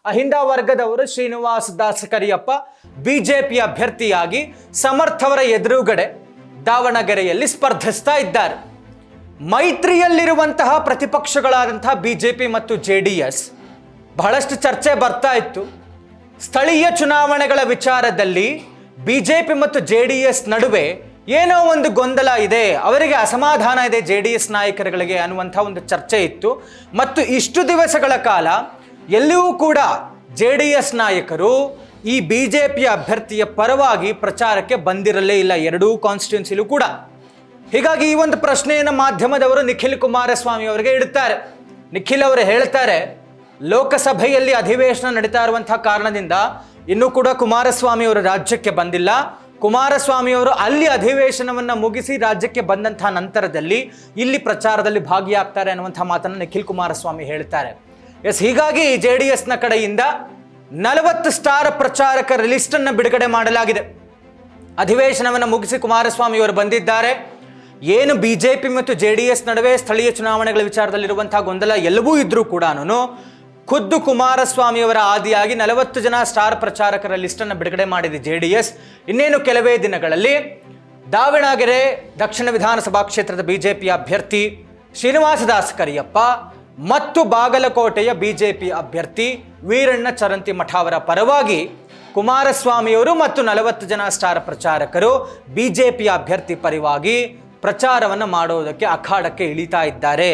ಅಹಿಂದ ವರ್ಗದವರು ಶ್ರೀನಿವಾಸ್ ದಾಸ್ ಕರಿಯಪ್ಪ ಬಿಜೆಪಿ ಅಭ್ಯರ್ಥಿಯಾಗಿ ಸಮರ್ಥವರ ಎದುರುಗಡೆ ದಾವಣಗೆರೆಯಲ್ಲಿ ಸ್ಪರ್ಧಿಸ್ತಾ ಇದ್ದಾರೆ. ಮೈತ್ರಿಯಲ್ಲಿರುವಂತಹ ಪ್ರತಿಪಕ್ಷಗಳಾದಂತಹ ಬಿಜೆಪಿ ಮತ್ತು ಜೆಡಿಎಸ್ ಬಹಳಷ್ಟು ಚರ್ಚೆ ಬರ್ತಾ ಇತ್ತು. ಸ್ಥಳೀಯ ಚುನಾವಣೆಗಳ ವಿಚಾರದಲ್ಲಿ ಬಿಜೆಪಿ ಮತ್ತು ಜೆಡಿಎಸ್ ನಡುವೆ ಏನೋ ಒಂದು ಗೊಂದಲ ಇದೆ, ಅವರಿಗೆ ಅಸಮಾಧಾನ ಇದೆ ಜೆಡಿಎಸ್ ನಾಯಕರುಗಳಿಗೆ ಅನ್ನುವಂಥ ಒಂದು ಚರ್ಚೆ ಇತ್ತು. ಮತ್ತು ಇಷ್ಟು ದಿವಸಗಳ ಕಾಲ ಎಲ್ಲಿಯೂ ಕೂಡ ಜೆಡಿಎಸ್ ನಾಯಕರು ಈ ಬಿಜೆಪಿಯ ಅಭ್ಯರ್ಥಿಯ ಪರವಾಗಿ ಪ್ರಚಾರಕ್ಕೆ ಬಂದಿರಲೇ ಇಲ್ಲ, ಎರಡೂ ಕಾನ್ಸ್ಟಿಟ್ಯೂನ್ಸಿಲೂ ಕೂಡ. ಹೀಗಾಗಿ ಈ ಒಂದು ಪ್ರಶ್ನೆಯನ್ನು ಮಾಧ್ಯಮದವರು ನಿಖಿಲ್ ಕುಮಾರಸ್ವಾಮಿ ಅವರಿಗೆ ಇಡ್ತಾರೆ. ನಿಖಿಲ್ ಅವರು ಹೇಳ್ತಾರೆ, ಲೋಕಸಭೆಯಲ್ಲಿ ಅಧಿವೇಶನ ನಡೀತಾ ಇರುವಂತಹ ಕಾರಣದಿಂದ ಇನ್ನೂ ಕೂಡ ಕುಮಾರಸ್ವಾಮಿ ಅವರು ರಾಜ್ಯಕ್ಕೆ ಬಂದಿಲ್ಲ. ಕುಮಾರಸ್ವಾಮಿ ಅವರು ಅಲ್ಲಿ ಅಧಿವೇಶನವನ್ನು ಮುಗಿಸಿ ರಾಜ್ಯಕ್ಕೆ ಬಂದಂತಹ ನಂತರದಲ್ಲಿ ಇಲ್ಲಿ ಪ್ರಚಾರದಲ್ಲಿ ಭಾಗಿಯಾಗ್ತಾರೆ ಅನ್ನುವಂಥ ಮಾತನ್ನು ನಿಖಿಲ್ ಕುಮಾರಸ್ವಾಮಿ ಹೇಳ್ತಾರೆ. ಹೀಗಾಗಿ ಜೆಡಿಎಸ್ನ ಕಡೆಯಿಂದ 40 ಸ್ಟಾರ್ ಪ್ರಚಾರಕರ ಲಿಸ್ಟ್ ಅನ್ನು ಬಿಡುಗಡೆ ಮಾಡಲಾಗಿದೆ. ಅಧಿವೇಶನವನ್ನು ಮುಗಿಸಿ ಕುಮಾರಸ್ವಾಮಿ ಅವರು ಬಂದಿದ್ದಾರೆ. ಏನು ಬಿಜೆಪಿ ಮತ್ತು ಜೆಡಿಎಸ್ ನಡುವೆ ಸ್ಥಳೀಯ ಚುನಾವಣೆಗಳ ವಿಚಾರದಲ್ಲಿರುವಂತಹ ಗೊಂದಲ ಎಲ್ಲವೂ ಇದ್ರೂ ಕೂಡ ಖುದ್ದು ಕುಮಾರಸ್ವಾಮಿ ಅವರ ಆದಿಯಾಗಿ 40 ಜನ ಸ್ಟಾರ್ ಪ್ರಚಾರಕರ ಲಿಸ್ಟನ್ನು ಬಿಡುಗಡೆ ಮಾಡಿದೆ ಜೆಡಿಎಸ್. ಇನ್ನೇನು ಕೆಲವೇ ದಿನಗಳಲ್ಲಿ ದಾವಣಗೆರೆ ದಕ್ಷಿಣ ವಿಧಾನಸಭಾ ಕ್ಷೇತ್ರದ ಬಿಜೆಪಿ ಅಭ್ಯರ್ಥಿ ಶ್ರೀನಿವಾಸ ದಾಸ್ ಕರಿಯಪ್ಪ ಮತ್ತು ಬಾಗಲಕೋಟೆಯ ಬಿಜೆಪಿ ಅಭ್ಯರ್ಥಿ ವೀರಣ್ಣ ಚರಂತಿಮಠ ಅವರ ಪರವಾಗಿ ಕುಮಾರಸ್ವಾಮಿಯವರು ಮತ್ತು 40 ಜನ ಸ್ಟಾರ್ ಪ್ರಚಾರಕರು ಬಿಜೆಪಿ ಅಭ್ಯರ್ಥಿ ಪರವಾಗಿ ಪ್ರಚಾರವನ್ನು ಮಾಡೋದಕ್ಕೆ ಅಖಾಡಕ್ಕೆ ಇಳಿತಾ ಇದ್ದಾರೆ.